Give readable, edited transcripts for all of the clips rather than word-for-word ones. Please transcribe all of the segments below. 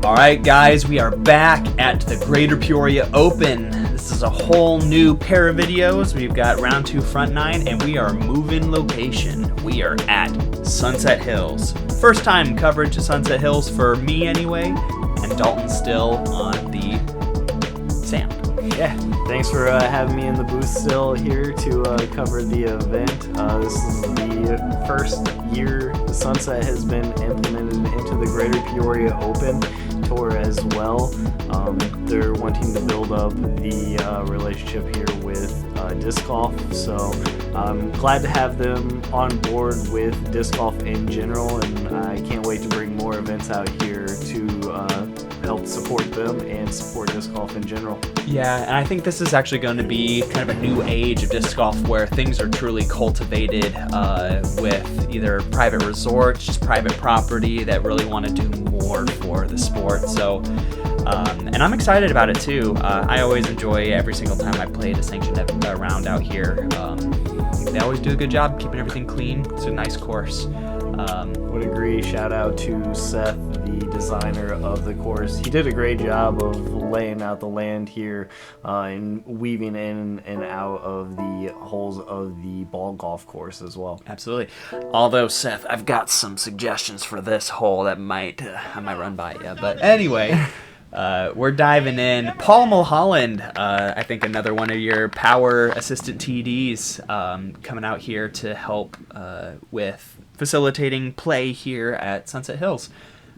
All right, guys, we are back at the Greater Peoria Open. This is a whole new pair of videos. We've got round 2 front 9, and we are moving location. We are at Sunset Hills. First time coverage of Sunset Hills for me anyway, and Dalton's still on the stand. Yeah, thanks for having me in the booth still here to cover the event. This is the first year the Sunset has been implemented into the Greater Peoria Open Tour as well. They're wanting to build up the relationship here with disc golf, so I'm glad to have them on board with disc golf in general, and I can't wait to bring more events out here to help support them and support disc golf in general. Yeah, and I think this is actually going to be kind of a new age of disc golf where things are truly cultivated with either private resorts, just private property that really want to do more for the sport. So, and I'm excited about it too. I always enjoy every single time I played a sanctioned round out here. They always do a good job keeping everything clean. It's a nice course. Would agree. Shout out to Seth, the designer of the course. He did a great job of laying out the land here and weaving in and out of the holes of the ball golf course as well. Absolutely. Although, Seth, I've got some suggestions for this hole that I might run by you. But anyway, we're diving in. Paul Mulholland, I think another one of your power assistant TDs coming out here to help with facilitating play here at Sunset Hills.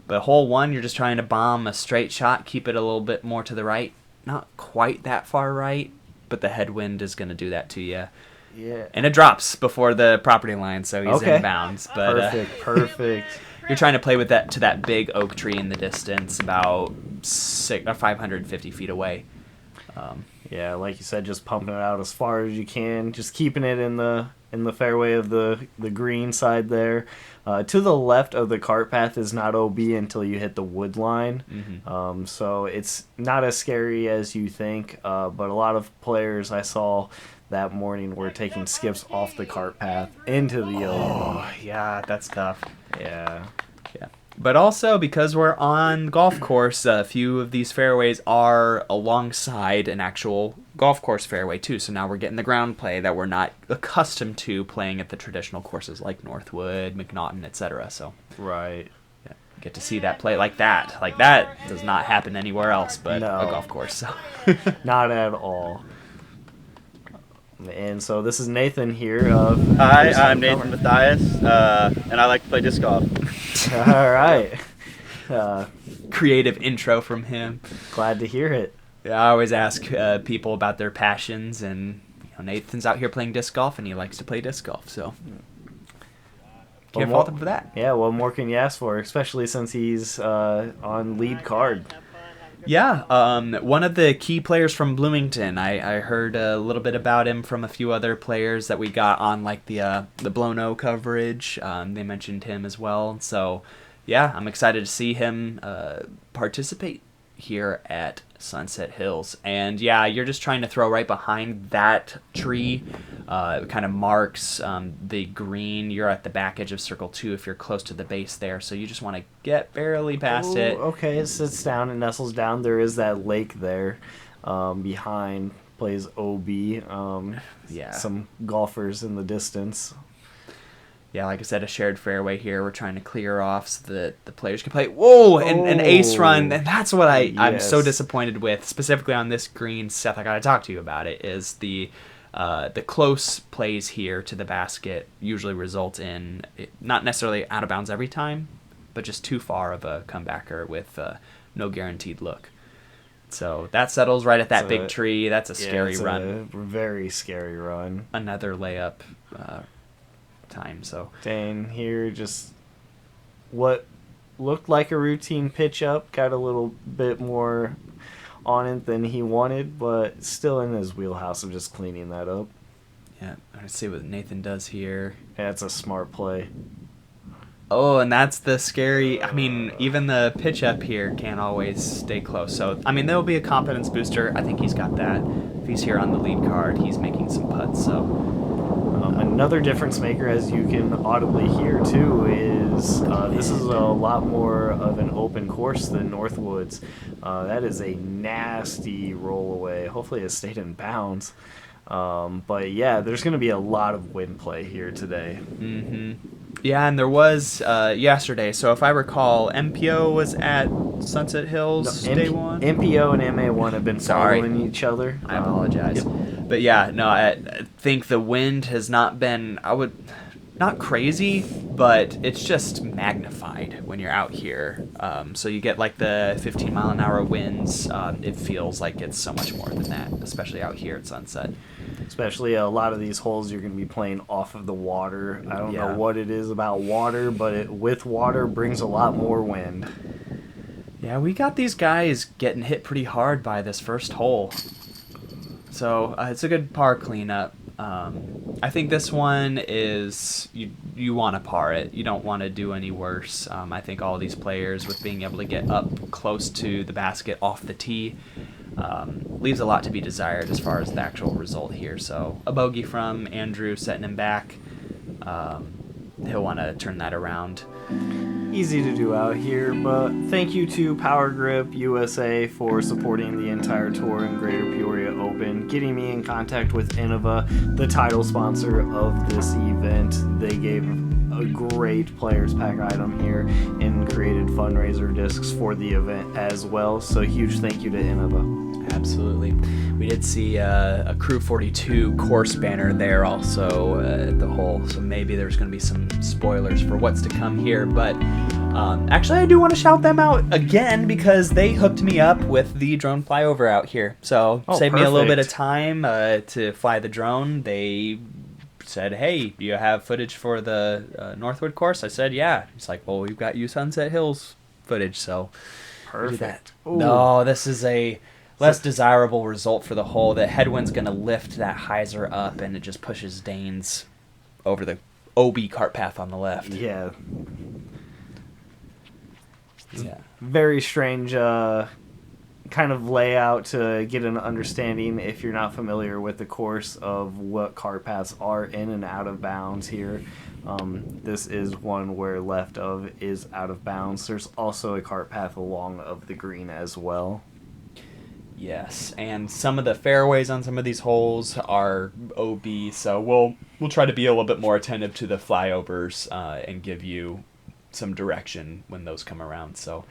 But hole 1, you're just trying to bomb a straight shot, keep it a little bit more to the right. Not quite that far right, but the headwind is going to do that to you. Yeah. And it drops before the property line, so he's in bounds. But, perfect. You're trying to play with that to that big oak tree in the distance, about 550 feet away. Yeah, like you said, just pumping it out as far as you can, just keeping it in the fairway of the green side there. To the left of the cart path is not OB until you hit the wood line. Mm-hmm. So it's not as scary as you think, but a lot of players I saw that morning were taking skips off the cart path into the yellow. Oh, yeah, that's tough. Yeah. But also, because we're on golf course, a few of these fairways are alongside an actual golf course fairway, too. So now we're getting the ground play that we're not accustomed to playing at the traditional courses like Northwood, McNaughton, etc. So, right. Yeah, get to see that play like that. Like, that does not happen anywhere else but a golf course. So. Not at all. And so this is Nathan here. Hi, I'm Nathan Mathias, and I like to play disc golf. All right. Creative intro from him. Glad to hear it. Yeah, I always ask people about their passions, and Nathan's out here playing disc golf, and he likes to play disc golf, so can't fault him for that. Yeah, what more can you ask for, especially since he's on lead card? Yeah, one of the key players from Bloomington. I heard a little bit about him from a few other players that we got on like the Blown O coverage. They mentioned him as well. So, yeah, I'm excited to see him participate here at Sunset Hills. And yeah, you're just trying to throw right behind that tree. It kind of marks the green. You're at the back edge of Circle 2 if you're close to the base there. So you just want to get barely past it. Okay, it sits down and nestles down. There is that lake there behind. Plays OB. Yeah. Some golfers in the distance. Yeah, like I said, a shared fairway here. We're trying to clear off so that the players can play. Whoa, an ace run. And that's what I'm so disappointed with, specifically on this green. Seth, I got to talk to you about it, is the close plays here to the basket usually result in not necessarily out of bounds every time, but just too far of a comebacker with no guaranteed look. So that settles right at that big tree. That's a scary run. A very scary run. Another layup time. So Dane here, just what looked like a routine pitch up, got a little bit more on it than he wanted, but still in his wheelhouse of just cleaning that up. Yeah, let's see what Nathan does here. Yeah, it's a smart play. Oh, and that's the scary. I mean, even the pitch up here can't always stay close. So, I mean, there'll be a confidence booster. I think he's got that. If he's here on the lead card, he's making some putts. So, another difference maker, as you can audibly hear too, is This is a lot more of an open course than Northwoods. That is a nasty roll away. Hopefully it stayed in bounds. But yeah, there's going to be a lot of wind play here today. Yeah, and there was yesterday. So if I recall, MPO was at Sunset Hills day one. MPO and MA1 have been following each other. I apologize. But yeah, no, I think the wind has not been, not crazy, but it's just magnified when you're out here. So you get like the 15 mile an hour winds. It feels like it's so much more than that, especially out here at Sunset. Especially a lot of these holes you're going to be playing off of the water. I don't know what it is about water, but with water brings a lot more wind. Yeah, we got these guys getting hit pretty hard by this first hole. So it's a good par cleanup. I think this one is, you want to par it. You don't want to do any worse. I think all these players, with being able to get up close to the basket off the tee, leaves a lot to be desired as far as the actual result here. So a bogey from Andrew setting him back. He'll want to turn that around. Easy to do out here, but thank you to Power Grip USA for supporting the entire tour in Greater Peoria Open, getting me in contact with Innova, the title sponsor of this event. They gave a great players pack item here and created fundraiser discs for the event as well, so huge thank you to Innova. Absolutely. We did see a Crew 42 course banner there also at the hole, so maybe there's going to be some spoilers for what's to come here. But actually, I do want to shout them out again because they hooked me up with the drone flyover out here. So saved me a little bit of time to fly the drone. They said, hey, do you have footage for the Northwood course? I said, yeah. He's like, well, we've got you Sunset Hills footage, so perfect. No, this is a less desirable result for the hole. The headwind's going to lift that hyzer up, and it just pushes Danes over the OB cart path on the left. Yeah. Very strange kind of layout to get an understanding if you're not familiar with the course of what cart paths are in and out of bounds here. This is one where left of is out of bounds. There's also a cart path along of the green as well. Yes, and some of the fairways on some of these holes are OB, so we'll try to be a little bit more attentive to the flyovers and give you some direction when those come around. So,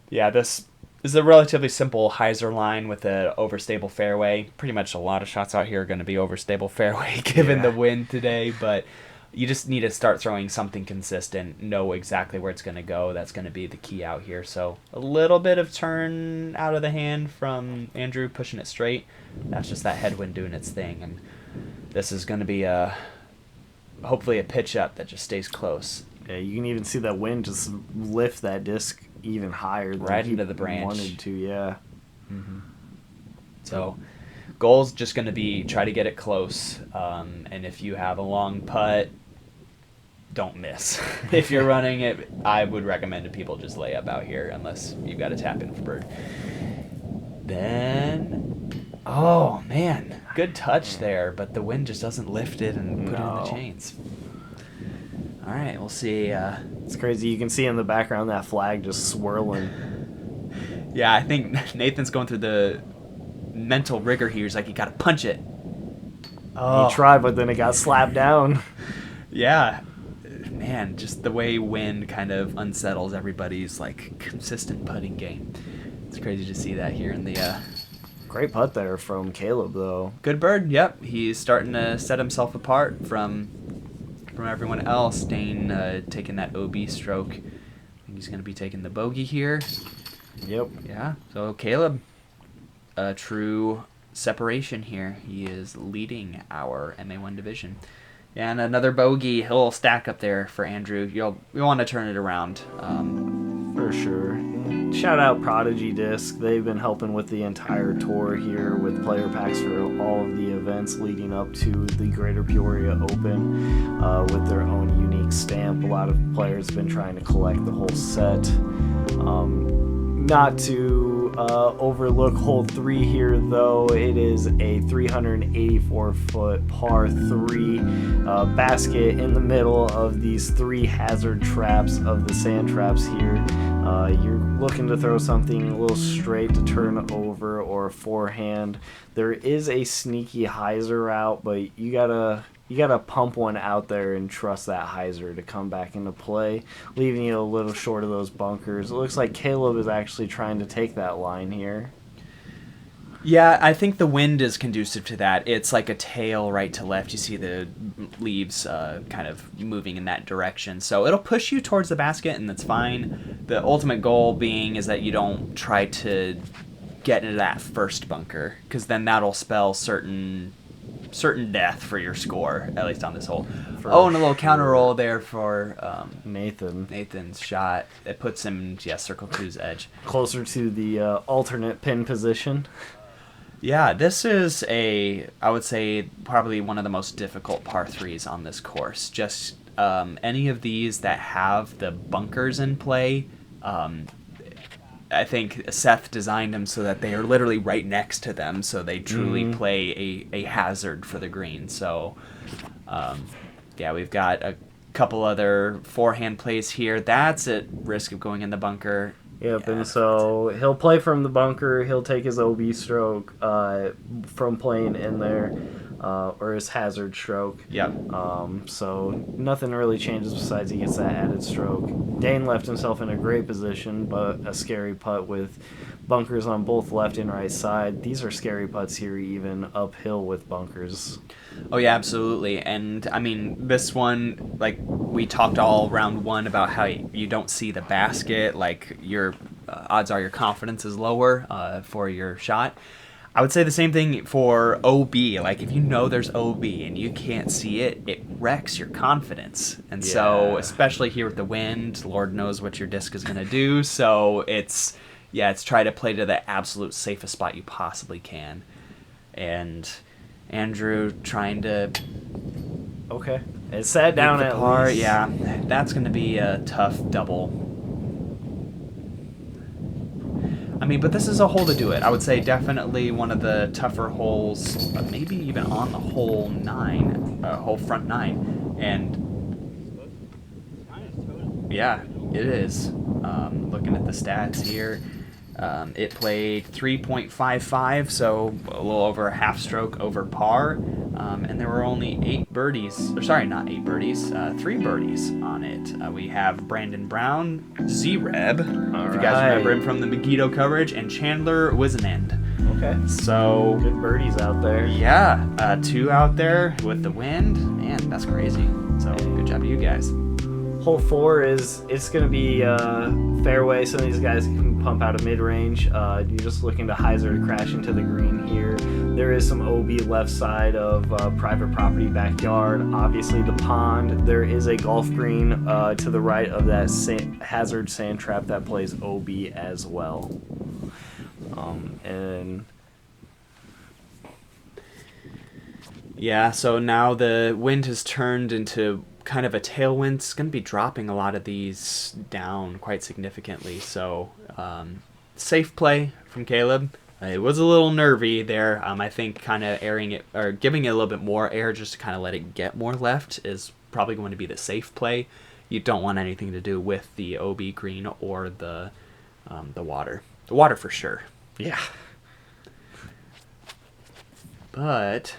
yeah, this is a relatively simple hyzer line with an overstable fairway. Pretty much a lot of shots out here are going to be overstable fairway given the wind today, but you just need to start throwing something consistent, know exactly where it's going to go. That's going to be the key out here. So a little bit of turn out of the hand from Andrew pushing it straight. That's just that headwind doing its thing. And this is going to be hopefully a pitch up that just stays close. Yeah, you can even see that wind just lift that disc even higher than right into the branch. Wanted to, yeah. Mm-hmm. So goal's just going to be try to get it close, and if you have a long putt, don't miss. If you're running it, I would recommend to people just lay up out here unless you've got a tap in for bird. Then, oh man, good touch there, but the wind just doesn't lift it and put it in the chains. All right, we'll see. It's crazy. You can see in the background that flag just swirling. Yeah, I think Nathan's going through the mental rigor here. He's like, you got to punch it. He tried, but then it got slapped down. Yeah. Man, just the way wind kind of unsettles everybody's like consistent putting game. It's crazy to see that here in the great putt there from Caleb, though. Good bird. Yep, he's starting to set himself apart from everyone else. Dane taking that OB stroke. I think he's going to be taking the bogey here. Yep. Yeah. So Caleb, a true separation here. He is leading our MA1 division. And another bogey. He'll stack up there for Andrew. We want to turn it around. For sure. Shout out Prodigy Disc. They've been helping with the entire tour here with player packs for all of the events leading up to the Greater Peoria Open with their own unique stamp. A lot of players have been trying to collect the whole set. Not to overlook hole 3 here, though. It is a 384-foot par 3 basket in the middle of these 3 hazard traps of the sand traps here. You're looking to throw something a little straight to turn over or a forehand. There is a sneaky hyzer route, but you gotta pump one out there and trust that hyzer to come back into play, leaving you a little short of those bunkers. It looks like Caleb is actually trying to take that line here. Yeah, I think the wind is conducive to that. It's like a tail right to left. You see the leaves kind of moving in that direction. So it'll push you towards the basket, and that's fine. The ultimate goal being is that you don't try to get into that first bunker, because then that'll spell certain death for your score, at least on this hole. And a little counter roll there for Nathan's shot. It puts him, circle 2's edge. Closer to the alternate pin position. Yeah, this is I would say, probably one of the most difficult par 3s on this course. Just any of these that have the bunkers in play, I think Seth designed them so that they are literally right next to them, so they truly play a hazard for the green. So, we've got a couple other forehand plays here. That's at risk of going in the bunker. Yep, and so he'll play from the bunker. He'll take his OB stroke from playing in there, or his hazard stroke. Yep. So nothing really changes besides he gets that added stroke. Dane left himself in a great position, but a scary putt with bunkers on both left and right side. These are scary putts here, even uphill with bunkers. Oh, yeah, absolutely. And, I mean, this one, like, we talked all round 1 about how you don't see the basket. Like, your odds are your confidence is lower for your shot. I would say the same thing for OB. Like, if you know there's OB and you can't see it, it wrecks your confidence. And so, especially here with the wind, Lord knows what your disc is going to do. So, it's try to play to the absolute safest spot you possibly can. And Andrew trying to... Okay. It sat down at par. least. Yeah, that's going to be a tough double. I mean, but this is a hole to do it. I would say definitely one of the tougher holes, maybe even on the hole front 9. And yeah, it is. Looking at the stats here, it played 3.55, so a little over a half stroke over par. And there were only 8 birdies, or sorry, not 8 birdies, 3 birdies on it. We have Brandon Brown, Z-Reb, if you guys remember him from the Megiddo coverage, and Chandler Wisenand. Okay. So good birdies out there. Yeah, 2 out there with the wind. Man, that's crazy. So good job to you guys. Hole 4 it's going to be fairway. Some of these guys can pump out a mid-range. You're just looking to hyzer to crash into the green here. There is some OB left side of private property backyard. Obviously the pond. There is a golf green to the right of that hazard sand trap that plays OB as well. And yeah, so now the wind has turned into kind of a tailwind. It's going to be dropping a lot of these down quite significantly. So safe play from Caleb. It was a little nervy there. I think kind of airing it or giving it a little bit more air just to kind of let it get more left is probably going to be the safe play. You don't want anything to do with the OB green or the water. The water for sure. yeah. But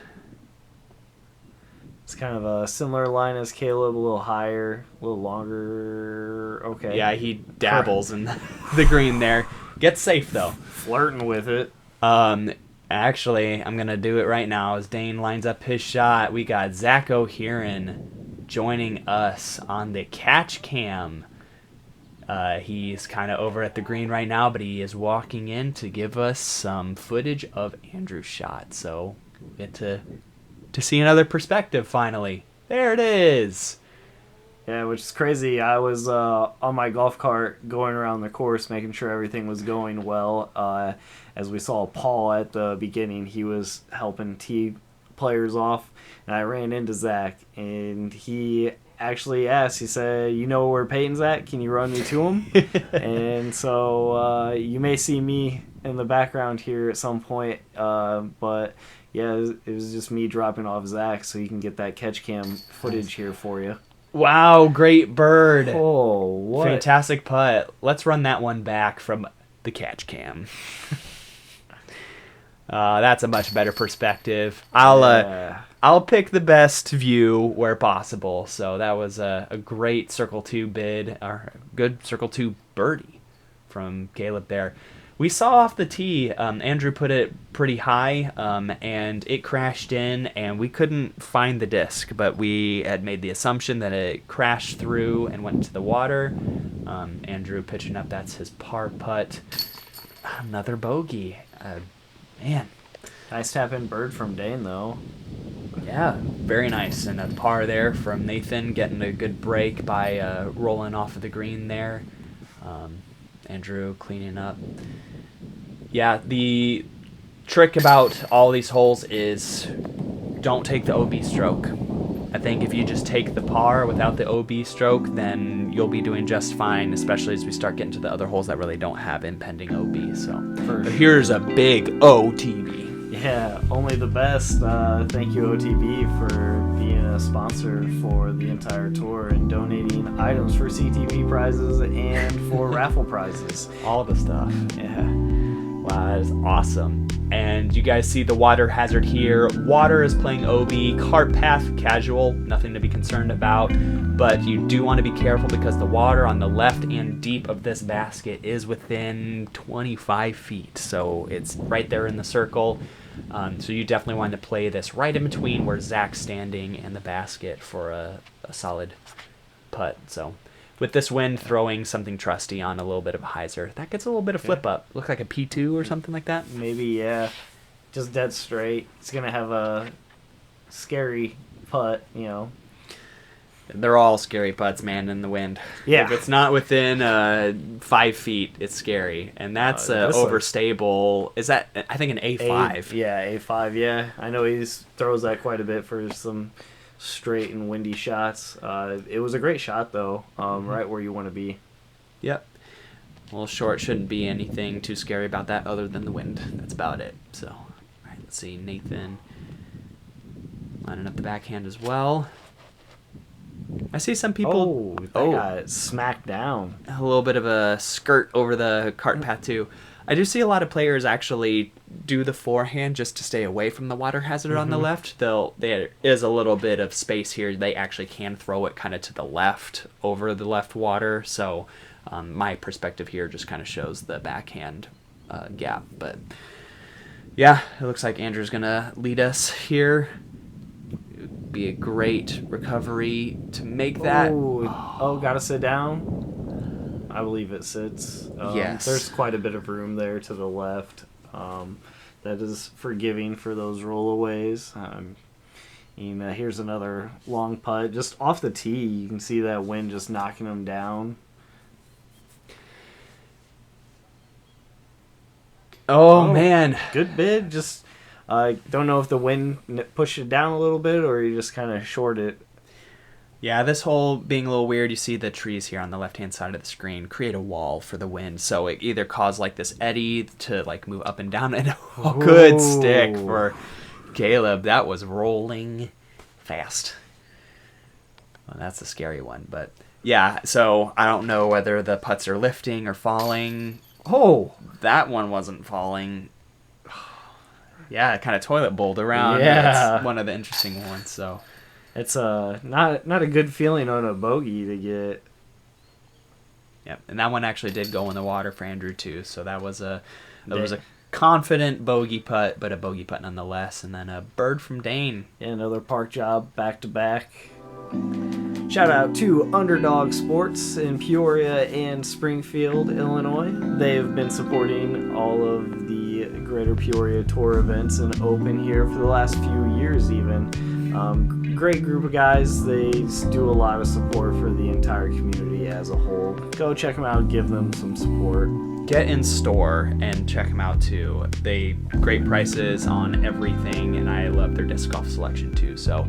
It's kind of a similar line as Caleb, a little higher, a little longer. Okay. yeah, he dabbles in the green there. Gets safe though. Flirting with it. Actually, I'm gonna do it right now as Dane lines up his shot. We got Zach O'Heron joining us on the catch cam. He's kind of over at the green right now, but he is walking in to give us some footage of Andrew's shot. So we get to see another perspective finally. There it is. Yeah, which is crazy. I was on my golf cart going around the course, making sure everything was going well. As we saw Paul at the beginning, he was helping tee players off, and I ran into Zach, and he actually asked. He said, "You know where Peyton's at? Can you run me to him?" And so you may see me in the background here at some point. But yeah, it was just me dropping off Zach, so you can get that catch cam footage here for you. Wow, great bird. Oh, what? Fantastic putt. Let's run that one back from the catch cam. That's a much better perspective. I'll pick the best view where possible. So that was a great Circle 2 bid, or a good Circle 2 birdie from Caleb there. We saw off the tee, Andrew put it pretty high, and it crashed in, and we couldn't find the disc, but we had made the assumption that it crashed through and went into the water. Andrew pitching up, that's his par putt. Another bogey. Man. Nice tap-in bird from Dane, though. Yeah, very nice. And a par there from Nathan, getting a good break by rolling off of the green there. Andrew cleaning up. Yeah, the trick about all these holes is don't take the OB stroke. I think if you just take the par without the OB stroke, then you'll be doing just fine, especially as we start getting to the other holes that really don't have impending OB. But here's a big OTB. Yeah, only the best. Thank you, OTB, for being a sponsor for the entire tour and donating items for CTP prizes and for raffle prizes. All the stuff. Yeah. Wow, that is awesome. And you guys see the water hazard here. Water is playing OB, cart path casual, nothing to be concerned about. But you do want to be careful because the water on the left and deep of this basket is within 25 feet. So it's right there in the circle. So you definitely want to play this right in between where Zach's standing and the basket for a solid putt. So with this wind, throwing something trusty on a little bit of a hyzer, that gets a little bit of flip up. Look like a P2 or something like that. Maybe, yeah. Just dead straight. It's going to have a scary putt, you know. They're all scary putts, man, in the wind. Yeah. If it's not within 5 feet, it's scary. And that's overstable. Is that, I think, an A5? Yeah, A5, yeah. I know he throws that quite a bit for some straight and windy shots. It was a great shot, though, right where you want to be. Yep. Well, short shouldn't be anything too scary about that other than the wind. That's about it. So, all right, let's see. Nathan lining up the backhand as well. I see some people... got smacked down. A little bit of a skirt over the cart path, too. I do see a lot of players actually do the forehand just to stay away from the water hazard on the left. There is a little bit of space here. They actually can throw it kind of to the left over the left water. So my perspective here just kind of shows the backhand gap. But yeah, it looks like Andrew's going to lead us here. Be a great recovery to make that. Gotta sit down. I believe it sits. Yes. There's quite a bit of room there to the left. That is forgiving for those rollaways. Here's another long putt. Just off the tee, you can see that wind just knocking them down. Oh man. Good bid. Just don't know if the wind pushed it down a little bit or you just kind of short it. Yeah, this hole being a little weird, you see the trees here on the left-hand side of the screen create a wall for the wind, so it either caused like this eddy to like move up and down, and a good stick for Caleb. That was rolling fast. Well, that's a scary one, but yeah, so I don't know whether the putts are lifting or falling. Oh, that one wasn't falling. Yeah, it kind of toilet bowled around. Yeah. That's one of the interesting ones, so... It's not a good feeling on a bogey to get. Yep, and that one actually did go in the water for Andrew too. So that was a confident bogey putt, but a bogey putt nonetheless. And then a bird from Dane. Yeah, another park job back to back. Shout out to Underdog Sports in Peoria and Springfield, Illinois. They've been supporting all of the Greater Peoria Tour events and Open here for the last few years even. Great group of guys. They do a lot of support for the entire community as a whole. Go check them out, give them some support. Get in store and check them out too. They great prices on everything, and I love their disc golf selection too. So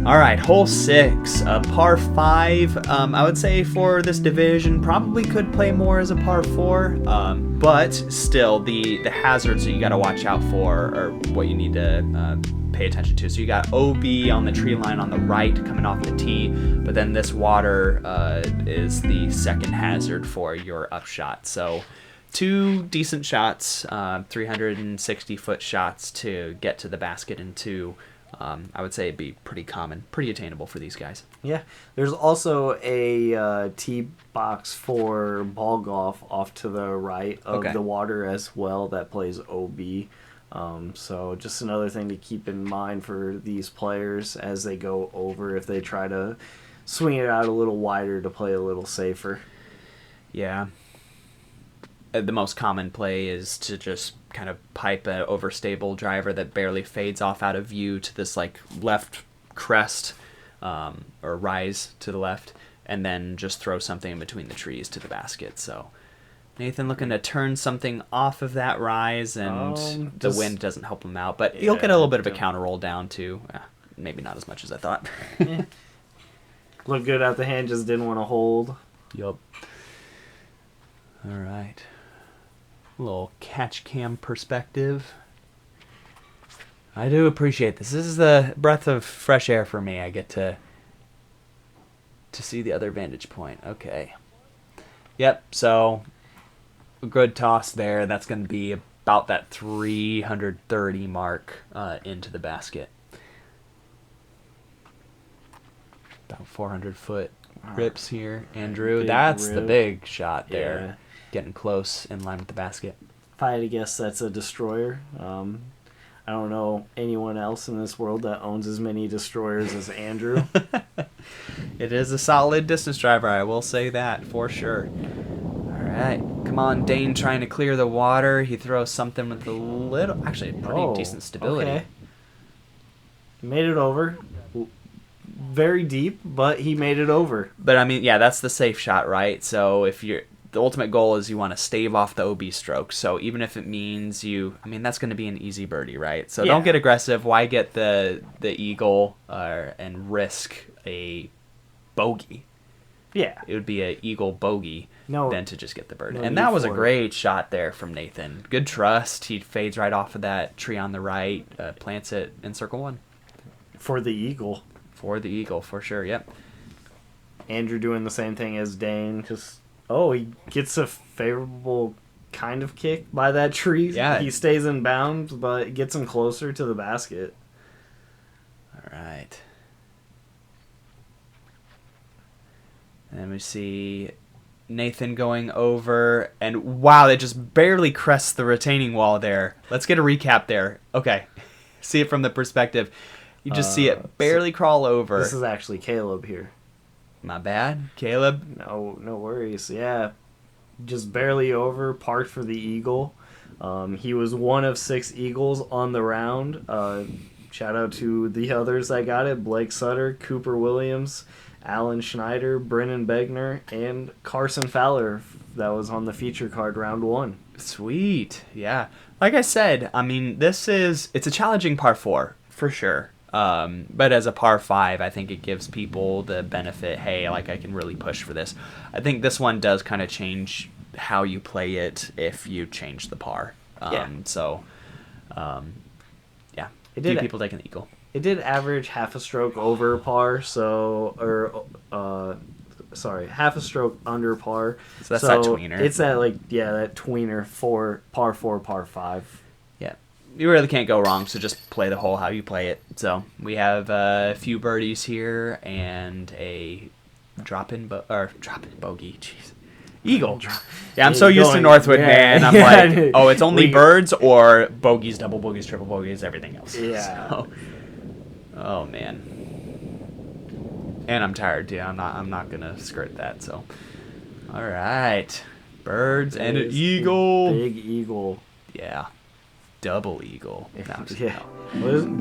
All right, hole 6, a par 5. I would say for this division, probably could play more as a par 4, but still, the hazards that you got to watch out for are what you need to pay attention to. So you got OB on the tree line on the right coming off the tee, but then this water is the second hazard for your upshot. So 2 decent shots, 360-foot shots to get to the basket, and 2. I would say it'd be pretty common, pretty attainable for these guys. Yeah, there's also a tee box for ball golf off to the right of the water as well that plays OB. So just another thing to keep in mind for these players as they go over, if they try to swing it out a little wider to play a little safer. Yeah. The most common play is to just kind of pipe an overstable driver that barely fades off out of view to this like left crest or rise to the left, and then just throw something in between the trees to the basket. So Nathan looking to turn something off of that rise, and the wind doesn't help him out, but he'll get a little bit of a counter roll down too. Maybe not as much as I thought. Looked good out the hand, just didn't want to hold. Yup. All right. A little catch cam perspective. I do appreciate this. This is the breath of fresh air for me. I get to see the other vantage point. Okay. Yep, so a good toss there. That's going to be about that 330 mark into the basket. About 400-foot rips here, Andrew. That's the big shot there. Yeah. Getting close in line with the basket. If I had to guess, that's a destroyer. I don't know anyone else in this world that owns as many destroyers as Andrew. It is a solid distance driver, I will say that for sure. All right, come on, Dane, trying to clear the water. He throws something with a little, actually, pretty decent stability. Okay. He made it over. Very deep, but he made it over. But I mean, yeah, that's the safe shot, right? So if you're, the ultimate goal is you want to stave off the OB stroke. So even if it means that's going to be an easy birdie, right? So don't get aggressive. Why get the eagle and risk a bogey? Yeah. It would be an eagle bogey than to just get the birdie. And that was a great shot there from Nathan. Good trust. He fades right off of that tree on the right, plants it in circle 1. For the eagle. For the eagle, for sure, yep. Andrew doing the same thing as Dane, he gets a favorable kind of kick by that tree. Yeah. He stays in bounds, but it gets him closer to the basket. All right. And we see Nathan going over, and wow, they just barely crests the retaining wall there. Let's get a recap there. Okay. See it from the perspective. You just see it barely crawl over. This is actually Caleb here. My bad, Caleb. No worries. Yeah, just barely over, parked for the eagle. He was one of 6 eagles on the round. Shout out to the others that got it: Blake Sutter, Cooper Williams, Alan Schneider, Brennan Begner, and Carson Fowler. That was on the feature card round 1. Sweet, yeah. Like I said, I mean, it's a challenging par 4 for sure. But as a par 5, I think it gives people the benefit, hey, like I can really push for this. I think this one does kind of change how you play it if you change the par. So, yeah, few people take an eagle. It did average half a stroke over par, half a stroke under par. So that's that tweener. It's that that tweener for par 4, par 5. Yeah. You really can't go wrong, so just play the hole how you play it. So we have a few birdies here and a drop-in bogey. Jeez. Eagle. Yeah, I'm so used to Northwood, man. I'm like, oh, it's only birds or bogeys, double bogeys, triple bogeys, everything else. Yeah. So, oh, man. And I'm tired, too. I'm not going to skirt that, so. All right. Birds and an eagle. Big eagle. Yeah. Double eagle.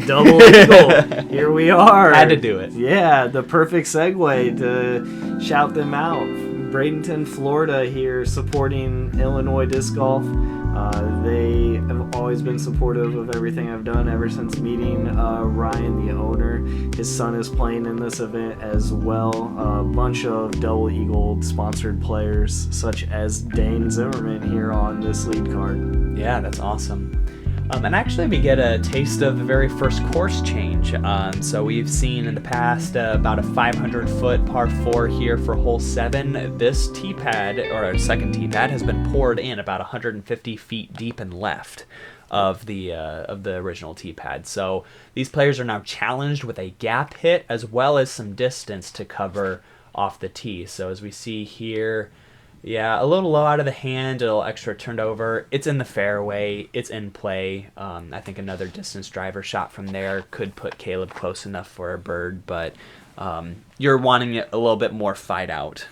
Double eagle. Here we are. Had to do it. Yeah, the perfect segue to shout them out. Bradenton, Florida here supporting Illinois Disc Golf. They have always been supportive of everything I've done ever since meeting Ryan, the owner. His son is playing in this event as well. A bunch of Double Eagle sponsored players such as Dane Zimmerman here on this lead card. Yeah, that's awesome. And actually we get a taste of the very first course change. So we've seen in the past about a 500-foot par 4 here for hole 7. This tee pad, or our second tee pad, has been poured in about 150 feet deep and left of the original tee pad. So these players are now challenged with a gap hit as well as some distance to cover off the tee. So as we see here, yeah, a little low out of the hand, a little extra turned over. It's in the fairway. It's in play. I think another distance driver shot from there could put Caleb close enough for a bird, but you're wanting it a little bit more fight out.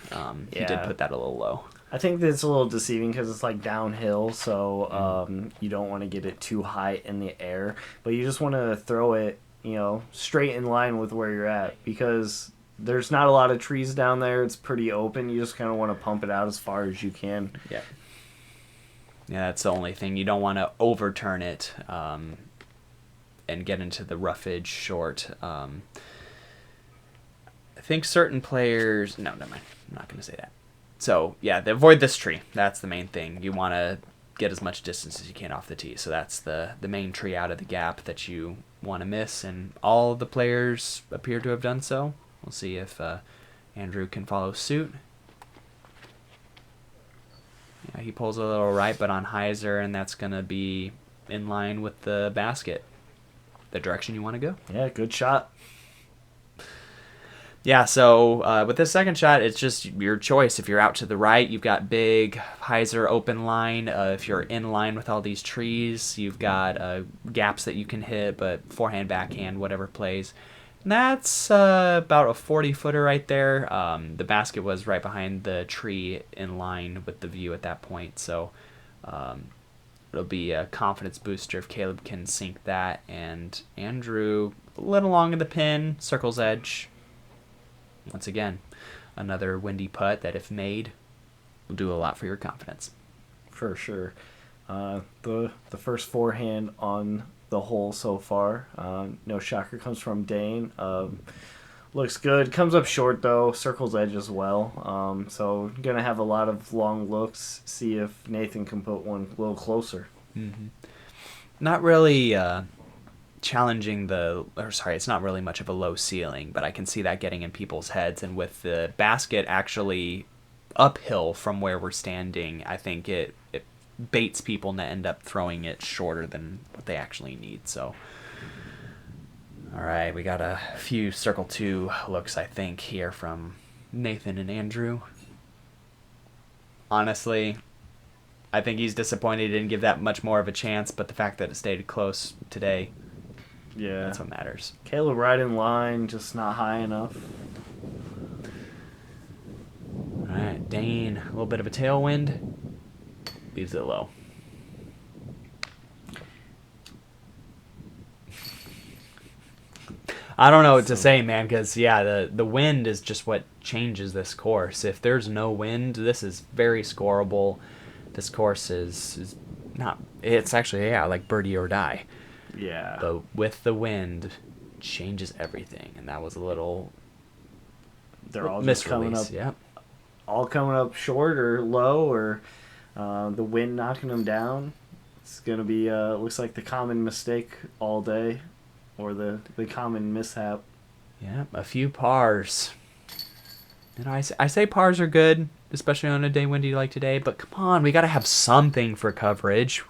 He did put that a little low. I think that's a little deceiving because it's like downhill, so you don't want to get it too high in the air, but you just want to throw it, straight in line with where you're at, because there's not a lot of trees down there. It's pretty open. You just kind of want to pump it out as far as you can. Yeah. Yeah, that's the only thing. You don't want to overturn it and get into the roughage short. I think certain players... No, never mind. I'm not going to say that. So, yeah, avoid this tree. That's the main thing. You want to get as much distance as you can off the tee. So that's the main tree out of the gap that you want to miss, and all the players appear to have done so. We'll see if Andrew can follow suit. Yeah, he pulls a little right, but on hyzer, and that's going to be in line with the basket, the direction you want to go. Yeah, good shot. Yeah, so with this second shot, it's just your choice. If you're out to the right, you've got big hyzer open line. If you're in line with all these trees, you've got gaps that you can hit, but forehand, backhand, whatever plays. And that's about a 40-footer right there. The basket was right behind the tree in line with the view at that point. So it'll be a confidence booster if Caleb can sink that. And Andrew, a little long of the pin, circle's edge. Once again, another windy putt that, if made, will do a lot for your confidence. For sure. The first forehand on the hole so far. No shocker comes from Dane. Looks good. Comes up short, though. Circle's edge as well. So going to have a lot of long looks. See if Nathan can put one a little closer. Mm-hmm. Not really... challenging it's not really much of a low ceiling, but I can see that getting in people's heads, and with the basket actually uphill from where we're standing, I think it baits people to end up throwing it shorter than what they actually need. So all right, we got a few circle 2 looks, I think, here from Nathan and Andrew. Honestly, I think he's disappointed he didn't give that much more of a chance, but the fact that it stayed close today, yeah, that's what matters. Caleb right in line, just not high enough. All right, Dane, a little bit of a tailwind, leaves it low. I don't know what to say, man, because, yeah, the wind is just what changes this course. If there's no wind, this is very scoreable. This course is not... It's actually, yeah, like birdie or die. Yeah. But with the wind, changes everything, and that was a little... They're all just coming up... Yep. All coming up short or low, or the wind knocking them down. It's going to be, looks like the common mistake all day. Or the common mishap. Yeah, a few pars. I say pars are good, especially on a day windy like today, but come on, we got to have something for coverage.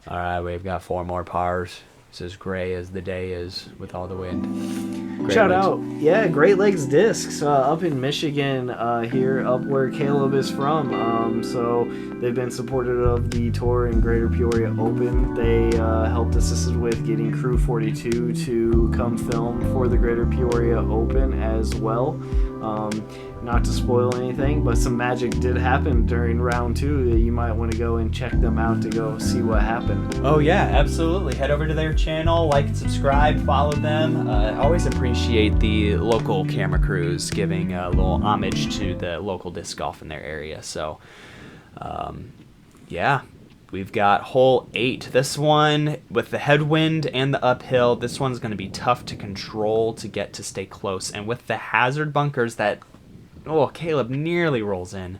All right, we've got 4 more pars. It's as gray as the day is with all the wind. Great Shout winds. out. Yeah, Great Lakes Discs up in Michigan here, up where Caleb is from. So they've been supportive of the tour and Greater Peoria Open. They helped assisted with getting Crew 42 to come film for the Greater Peoria Open as well. not to spoil anything, but some magic did happen during round 2 that you might want to go and check them out to go see what happened. Oh yeah, absolutely. Head over to their channel, like and subscribe, follow them. I always appreciate the local camera crews giving a little homage to the local disc golf in their area. So, yeah, we've got hole 8. This one, with the headwind and the uphill, this one's going to be tough to control to get to stay close. And with the hazard bunkers that, Caleb nearly rolls in,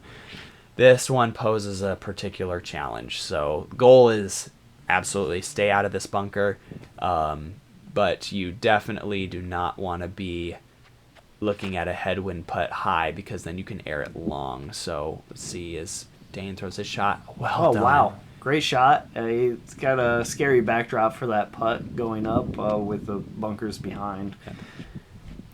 this one poses a particular challenge. So goal is absolutely stay out of this bunker, but you definitely do not want to be looking at a headwind putt high, because then you can air it long. So let's see as Dane throws his shot. Well done. Wow. Great shot. It's got a scary backdrop for that putt going up with the bunkers behind.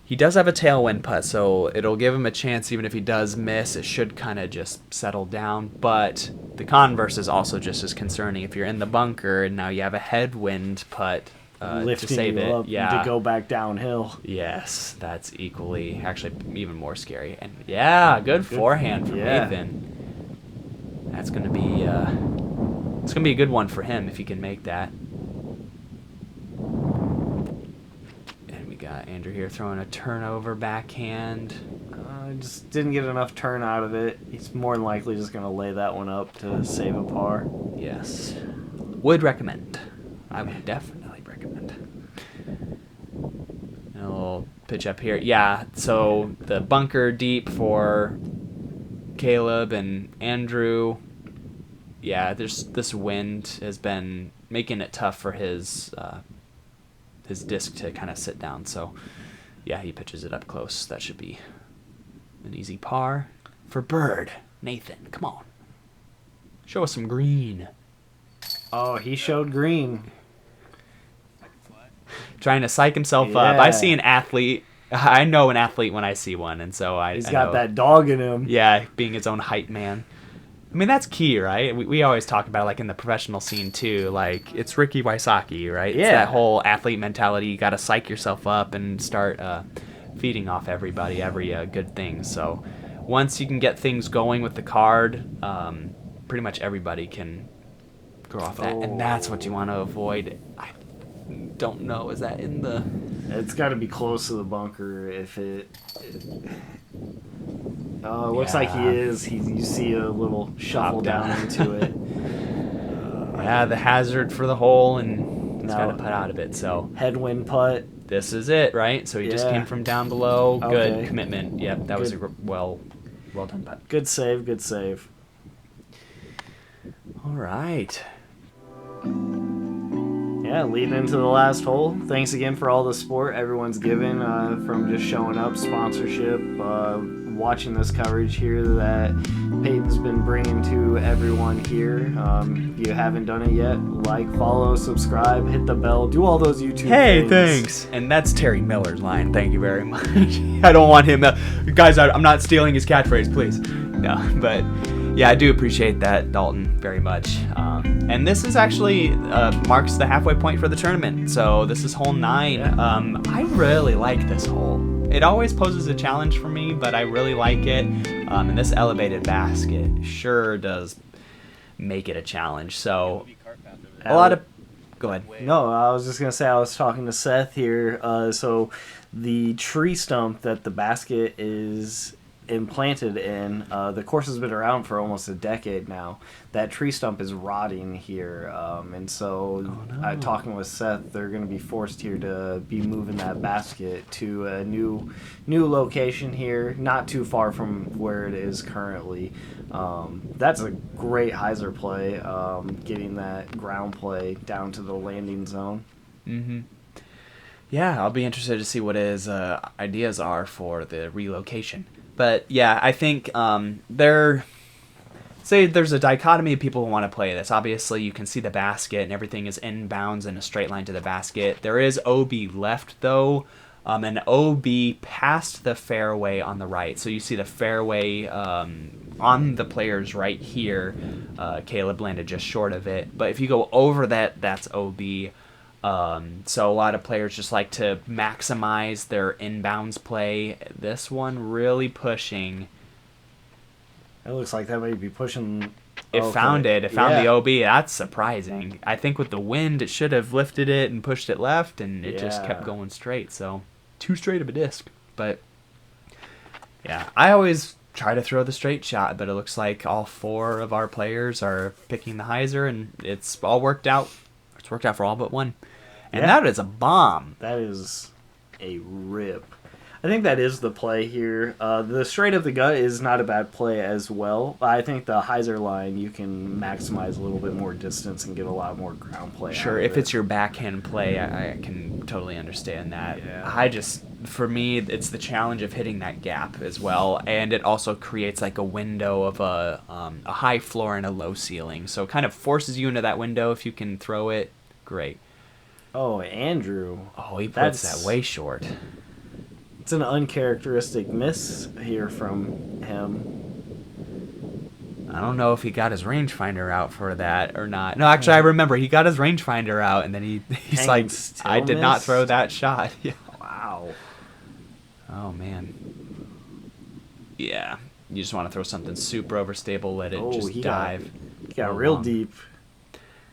He does have a tailwind putt, so it'll give him a chance. Even if he does miss, it should kind of just settle down. But the converse is also just as concerning. If you're in the bunker and now you have a headwind putt to save it, to go back downhill. Yes, that's equally, actually even more scary. And yeah, good forehand from Nathan. That's gonna be it's gonna be a good one for him if he can make that. Got Andrew here throwing a turnover backhand. Just didn't get enough turn out of it. He's more than likely just going to lay that one up to save a par. Yes. Would recommend. I would definitely recommend. And a little pitch up here. Yeah, so the bunker deep for Caleb and Andrew. Yeah, this wind has been making it tough for his disc to kind of sit down. So yeah, he pitches it up close. That should be an easy par for Bird. Nathan, come on, show us some green. Oh, he showed green. Trying to psych himself up. I see an athlete. I know an athlete when I see one, and so He's I got know, that dog in him. Yeah, being his own hype man. I mean, that's key, right? We always talk about it, like in the professional scene too. Like, it's Ricky Wysocki, right? Yeah. It's that whole athlete mentality. You got to psych yourself up and start feeding off everybody, every good thing. So once you can get things going with the card, pretty much everybody can grow off that. And that's what you want to avoid. I don't know. Is that in the... It's got to be close to the bunker if it looks like he is. You see a little shuffle down into it. Yeah, the hazard for the hole, and it's got to putt out of it. So headwind putt. This is it, right? So he just came from down below. Okay. Good commitment. Yep, that was a well done putt. Good save. Good save. All right. Yeah, leading into the last hole. Thanks again for all the support everyone's given, from just showing up, sponsorship, watching this coverage here that Peyton's been bringing to everyone here. If you haven't done it yet, like, follow, subscribe, hit the bell, do all those YouTube things. Thanks. And that's Terry Miller's line. Thank you very much. I don't want him... guys, I'm not stealing his catchphrase, please. No, but... yeah, I do appreciate that, Dalton, very much. And this is actually marks the halfway point for the tournament. So this is hole 9. I really like this hole. It always poses a challenge for me, but I really like it. And this elevated basket sure does make it a challenge. So a lot of... Go ahead. No, I was just going to say, I was talking to Seth here. So the tree stump that the basket is implanted in, the course has been around for almost a decade now. That tree stump is rotting here, and so talking with Seth, they're going to be forced here to be moving that basket to a new location here, not too far from where it is currently. That's a great hyzer play, getting that ground play down to the landing zone. Yeah, I'll be interested to see what his ideas are for the relocation. But yeah, I think there's a dichotomy of people who want to play this. Obviously, you can see the basket and everything is inbounds in a straight line to the basket. There is OB left though, and OB past the fairway on the right. So you see the fairway on the players right here. Caleb landed just short of it. But if you go over that, that's OB. So a lot of players just like to maximize their inbounds play. This one really pushing. It looks like that may be pushing. It found it. It found the Yeah. OB. That's surprising. I think with the wind, it should have lifted it and pushed it left, and it just kept Yeah. going straight. So too straight of a disc. But yeah, I always try to throw the straight shot, but it looks like all 4 of our players are picking the hyzer, and it's all worked out. It's worked out for all but one. And Yeah. that is a bomb. That is a rip. I think that is the play here. The straight of the gut is not a bad play as well. I think the hyzer line, you can maximize a little bit more distance and get a lot more ground play. Sure, out of if it. it's your backhand play, I can totally understand that. Yeah. For me, it's the challenge of hitting that gap as well, and it also creates like a window of a high floor and a low ceiling. So it kind of forces you into that window. If you can throw it, great. Oh, Andrew. Oh, he puts That's- that way short. It's an uncharacteristic miss here from him. I don't know if he got his rangefinder out for that or not. No, actually, I remember he got his rangefinder out, and then he's Dang, like, still I did not missed? throw that shot. Yeah. Wow. Oh, man. Yeah. You just want to throw something super overstable, let it just he dive. Got real real long. deep.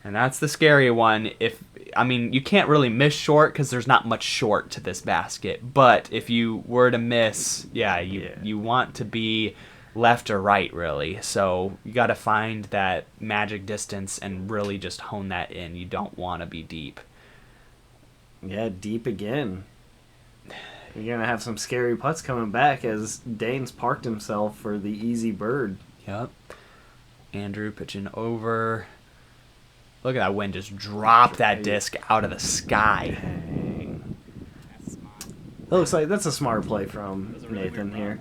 And that's the scary one. You can't really miss short because there's not much short to this basket. But if you were to miss, you want to be left or right, really. So you got to find that magic distance and really just hone that in. You don't want to be deep. Yeah, deep again. You're going to have some scary putts coming back as Dane's parked himself for the easy bird. Yep. Andrew pitching over. Look at that wind just drop that disc out of the sky. Dang. It looks like that's a smart play from Nathan here.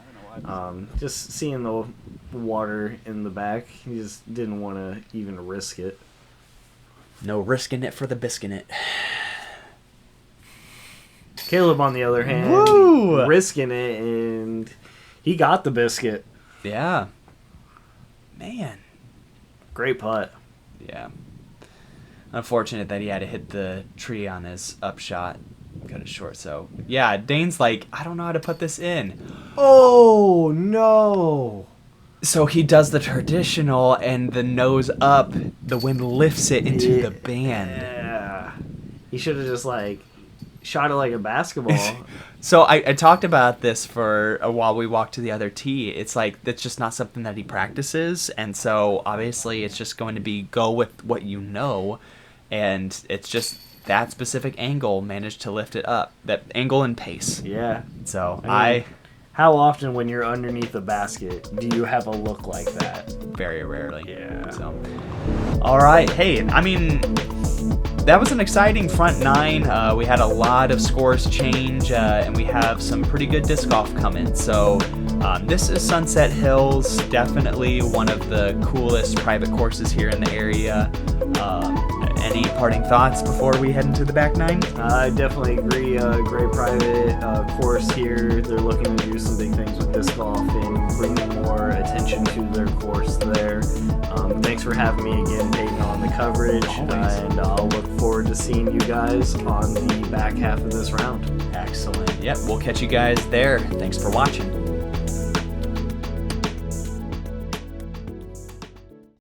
Just seeing the water in the back, he just didn't want to even risk it. No risking it for the biscuit it. Caleb, on the other hand, Woo! risking it, and he got the biscuit. Yeah. Man. Great putt. Yeah. Unfortunate that he had to hit the tree on his upshot. Cut it short. So, yeah, Dane's like, I don't know how to put this in. Oh, no. So he does the traditional, and the nose up, the wind lifts it into the band. Yeah. He should have just, shot it like a basketball. So I talked about this for a while we walked to the other tee. It's like, that's just not something that he practices. And so, obviously, it's just going to be go with what you know. And it's just that specific angle managed to lift it up. That angle and pace. Yeah. So How often when you're underneath the basket do you have a look like that? very rarely. Yeah. So, all right. Hey, that was an exciting front nine. We had a lot of scores change, and we have some pretty good disc golf coming. So this is Sunset Hills, definitely one of the coolest private courses here in the area. Any parting thoughts before we head into the back nine? I definitely agree. Great private course here. They're looking to do some big things with disc golf and bring more attention to their course there. Thanks for having me again, Payton, on the coverage. And I'll look forward to seeing you guys on the back half of this round. Excellent. Yep, we'll catch you guys there. Thanks for watching.